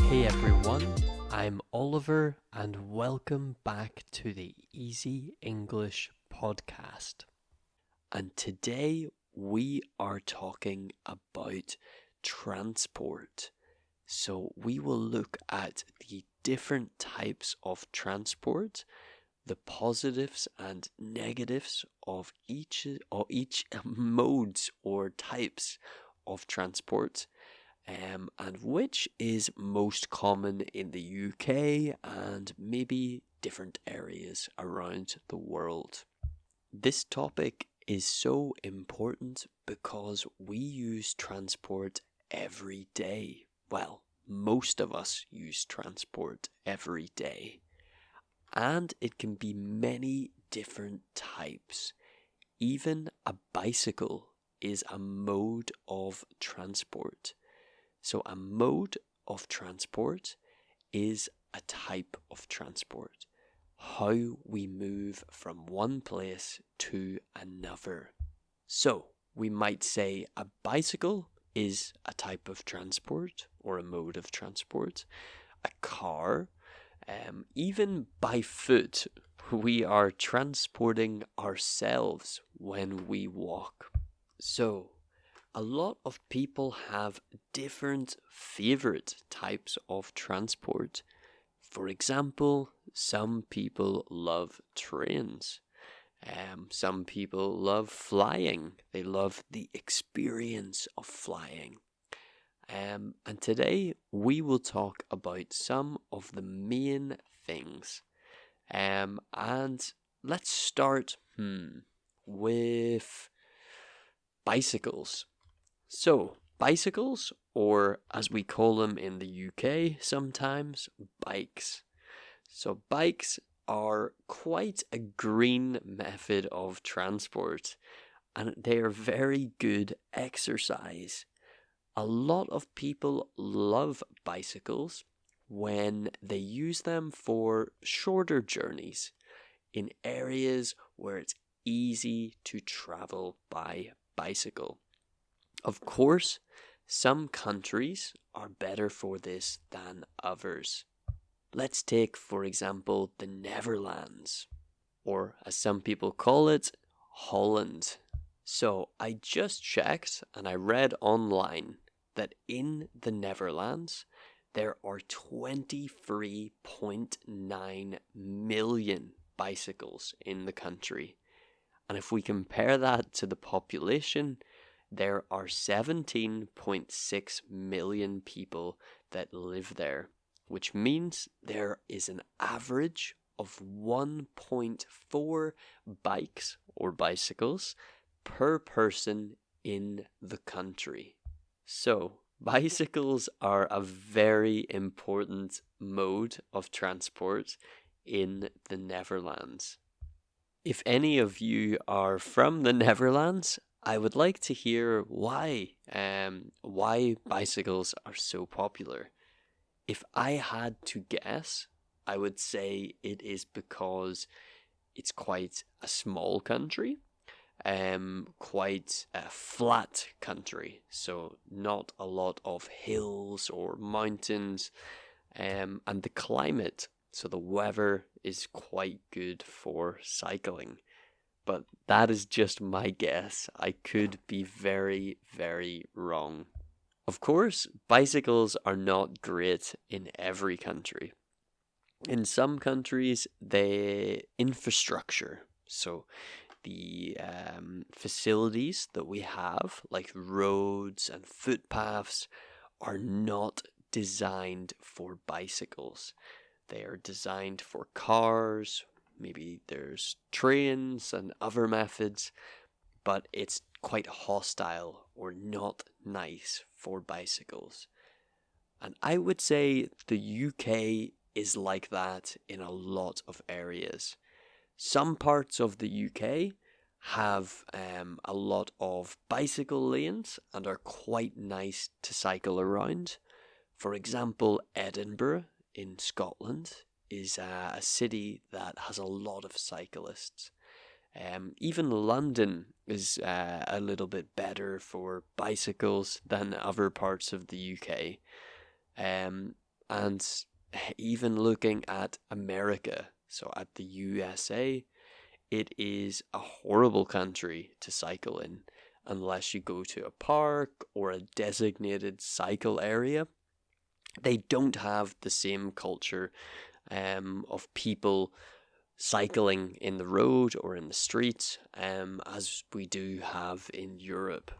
Hey everyone, I'm Oliver and welcome back to the Easy English podcast. And today we are talking about transport. So we will look at the different types of transport, the positives and negatives of each modes or types of transport. And which is most common in the UK and maybe different areas around the world. This topic is so important because we use transport every day. Well, most of us use transport every day. And it can be many different types. Even a bicycle is a mode of transport. So a mode of transport is a type of transport, how we move from one place to another. So we might say a bicycle is a type of transport or a mode of transport. A car, even by foot, we are transporting ourselves when we walk. So a lot of people have different favorite types of transport. For example, some people love trains. Some people love flying. They love the experience of flying. And today we will talk about some of the main things. And let's start with bicycles. So, bicycles, or as we call them in the UK sometimes, bikes. So, bikes are quite a green method of transport, and they are very good exercise. A lot of people love bicycles when they use them for shorter journeys in areas where it's easy to travel by bicycle. Of course, some countries are better for this than others. Let's take, for example, the Netherlands, or as some people call it, Holland. So I just checked and I read online that in the Netherlands, there are 23.9 million bicycles in the country. And if we compare that to the population, there are 17.6 million people that live there, which means there is an average of 1.4 bikes or bicycles per person in the country. So, bicycles are a very important mode of transport in the Netherlands. If any of you are from the Netherlands, I would like to hear why bicycles are so popular. If I had to guess, I would say it is because it's quite a small country, quite a flat country, so not a lot of hills or mountains, and the climate, so the weather is quite good for cycling. But that is just my guess. I could be very, very wrong. Of course, bicycles are not great in every country. In some countries, the infrastructure, so the facilities that we have, like roads and footpaths, are not designed for bicycles. They are designed for cars. Maybe there's trains and other methods, but it's quite hostile or not nice for bicycles. And I would say the UK is like that in a lot of areas. Some parts of the UK have a lot of bicycle lanes and are quite nice to cycle around. For example, Edinburgh in Scotland is a city that has a lot of cyclists. Even London is a little bit better for bicycles than other parts of the UK. And even looking at America, so at the USA, it is a horrible country to cycle in unless you go to a park or a designated cycle area. They don't have the same culture of people cycling in the road or in the streets as we do have in Europe.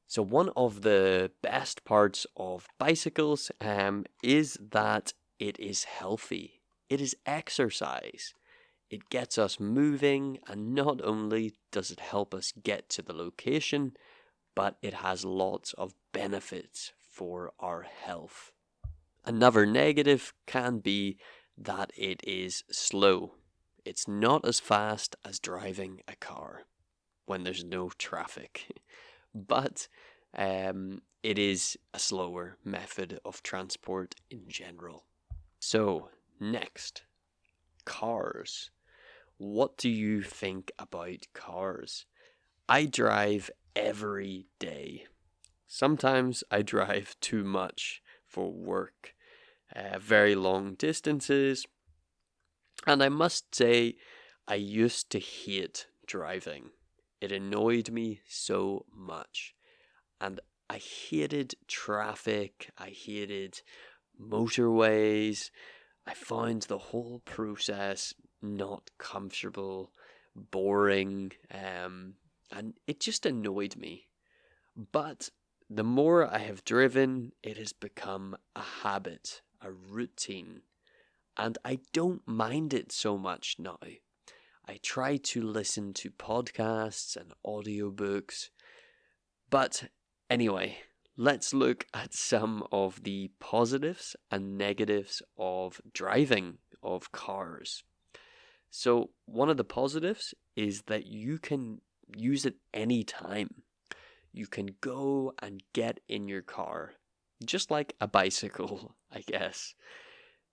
So one of the best parts of bicycles is that it is healthy. It is exercise. It gets us moving, and not only does it help us get to the location, but it has lots of benefits for our health. Another negative can be that it is slow. It's not as fast as driving a car when there's no traffic, but it is a slower method of transport in general. So, next, cars. What do you think about cars? I drive every day. Sometimes I drive too much for work, very long distances. And I must say, I used to hate driving. It annoyed me so much. And I hated traffic. I hated motorways. I found the whole process not comfortable, boring, and it just annoyed me. But the more I have driven, it has become a habit, a routine, and I don't mind it so much now. I try to listen to podcasts and audiobooks, but anyway, let's look at some of the positives and negatives of driving of cars. So one of the positives is that you can use it anytime. You can go and get in your car, just like a bicycle, I guess.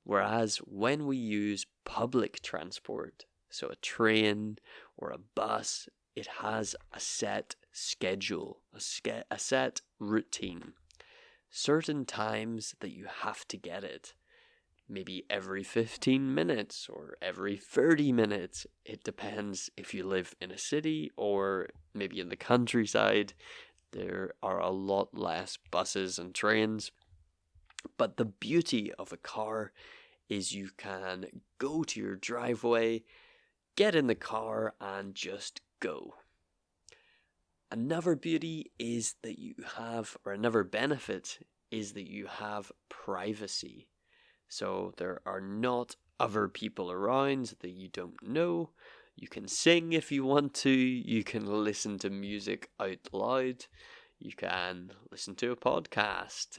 Whereas when we use public transport, so a train or a bus, it has a set schedule, a set routine. Certain times that you have to get it. Maybe every 15 minutes or every 30 minutes. It depends if you live in a city or maybe in the countryside. There are a lot less buses and trains. But the beauty of a car is you can go to your driveway, get in the car, and just go. Another beauty is that you have, or another benefit is that you have privacy. So there are not other people around that you don't know. You can sing if you want to. You can listen to music out loud. You can listen to a podcast.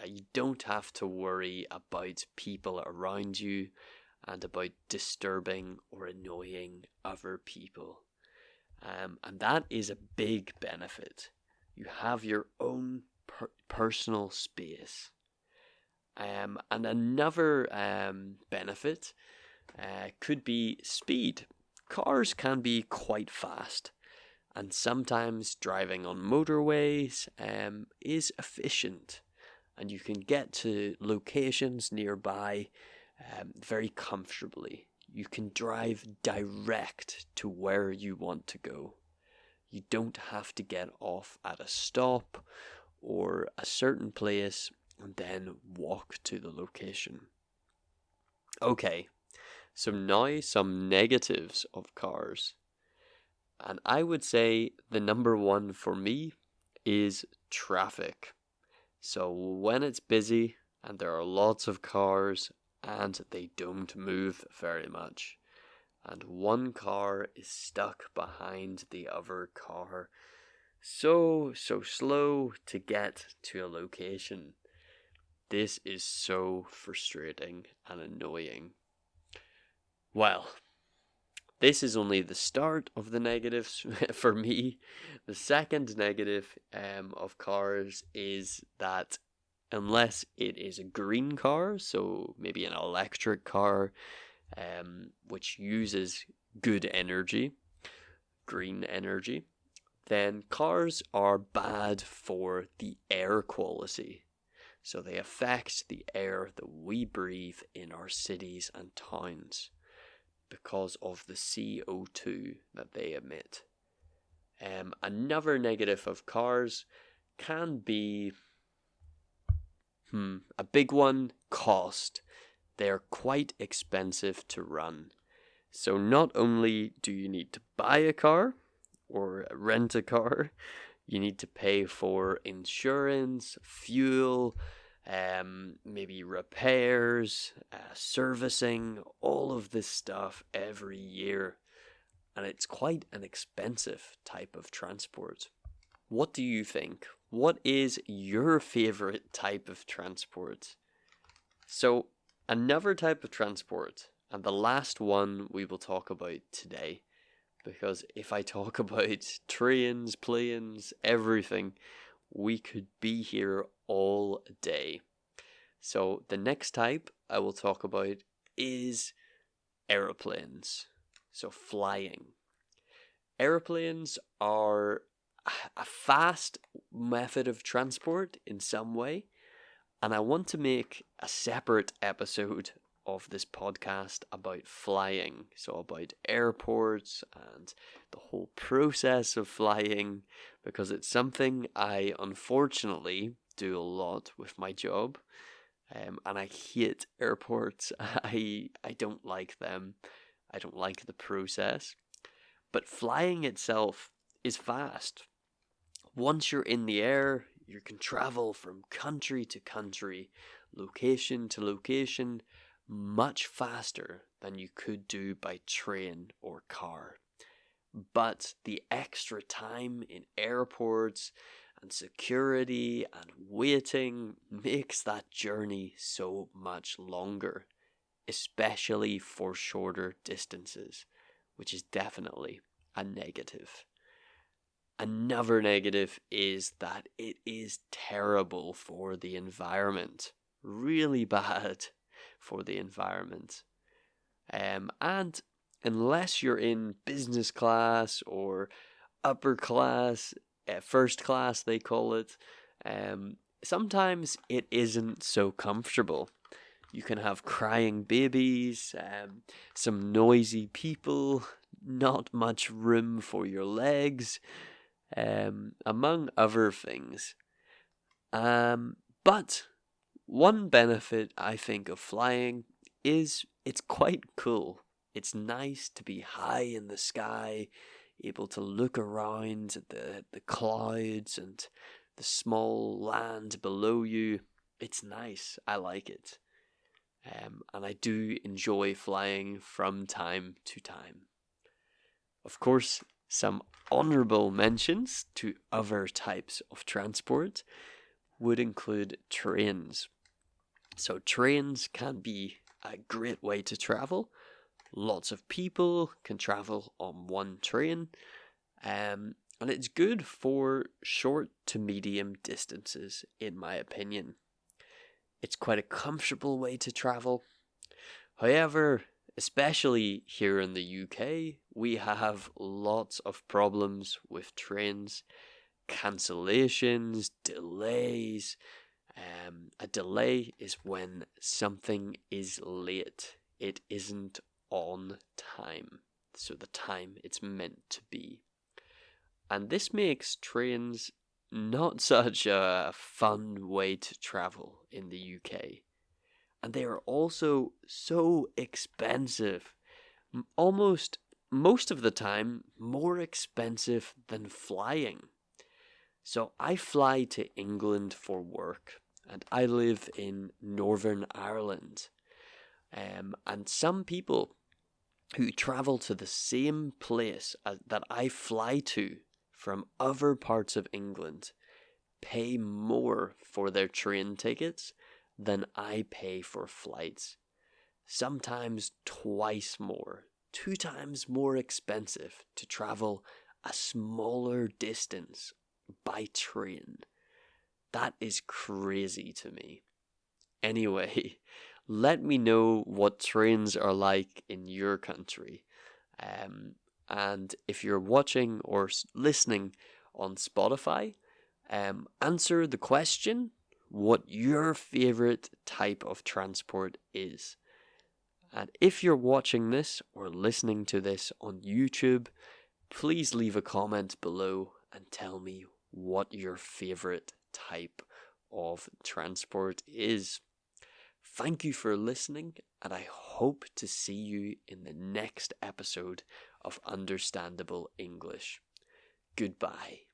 You don't have to worry about people around you and about disturbing or annoying other people. And that is a big benefit. You have your own personal space. And another benefit could be speed. Cars can be quite fast, and sometimes driving on motorways is efficient, and you can get to locations nearby very comfortably. You can drive direct to where you want to go. You don't have to get off at a stop or a certain place and then walk to the location. Okay, so now some negatives of cars. And I would say the number one for me is traffic. So when it's busy and there are lots of cars and they don't move very much, and one car is stuck behind the other car so slow to get to a location. This is so frustrating and annoying. Well, this is only the start of the negatives for me. The second negative of cars is that unless it is a green car, so maybe an electric car, which uses good energy, green energy, then cars are bad for the air quality. So they affect the air that we breathe in our cities and towns because of the CO2 that they emit. Another negative of cars can be a big one: cost. They are quite expensive to run. So not only do you need to buy a car or rent a car, you need to pay for insurance, fuel, maybe repairs, servicing, all of this stuff every year. And it's quite an expensive type of transport. What do you think? What is your favorite type of transport? So, another type of transport, and the last one we will talk about today, because if I talk about trains, planes, everything, we could be here all day. So the next type I will talk about is aeroplanes. So flying. Aeroplanes are a fast method of transport in some way, and I want to make a separate episode of this podcast about flying, so about airports and the whole process of flying, because it's something I unfortunately do a lot with my job, and I hate airports. I don't like them. I don't like the process. But flying itself is fast. Once you're in the air, you can travel from country to country, location to location, much faster than you could do by train or car. But the extra time in airports and security and waiting makes that journey so much longer, especially for shorter distances, which is definitely a negative. Another negative is that it is terrible for the environment, really bad for the environment. And unless you're in business class or upper class, first class they call it, sometimes it isn't so comfortable. You can have crying babies, some noisy people, not much room for your legs, among other things. But one benefit I think of flying is it's quite cool. It's nice to be high in the sky, able to look around at the clouds and the small land below you. It's nice. I like it. And I do enjoy flying from time to time. Of course, some honourable mentions to other types of transport would include trains. So trains can be a great way to travel. Lots of people can travel on one train, and it's good for short to medium distances, in my opinion. It's quite a comfortable way to travel. However, especially here in the UK, we have lots of problems with trains, cancellations, delays. A delay is when something is late. It isn't on time, so the time it's meant to be. And this makes trains not such a fun way to travel in the UK. And they are also so expensive. Almost most of the time, more expensive than flying. So I fly to England for work, and I live in Northern Ireland. And some people who travel to the same place that I fly to from other parts of England pay more for their train tickets than I pay for flights. Sometimes twice more, 2 times more expensive to travel a smaller distance by train. That is crazy to me. Anyway, let me know what trains are like in your country. And if you're watching or listening on Spotify, answer the question, what your favorite type of transport is. And if you're watching this or listening to this on YouTube, please leave a comment below and tell me what your favorite type of transport is. Thank you for listening, and I hope to see you in the next episode of Understandable English. Goodbye.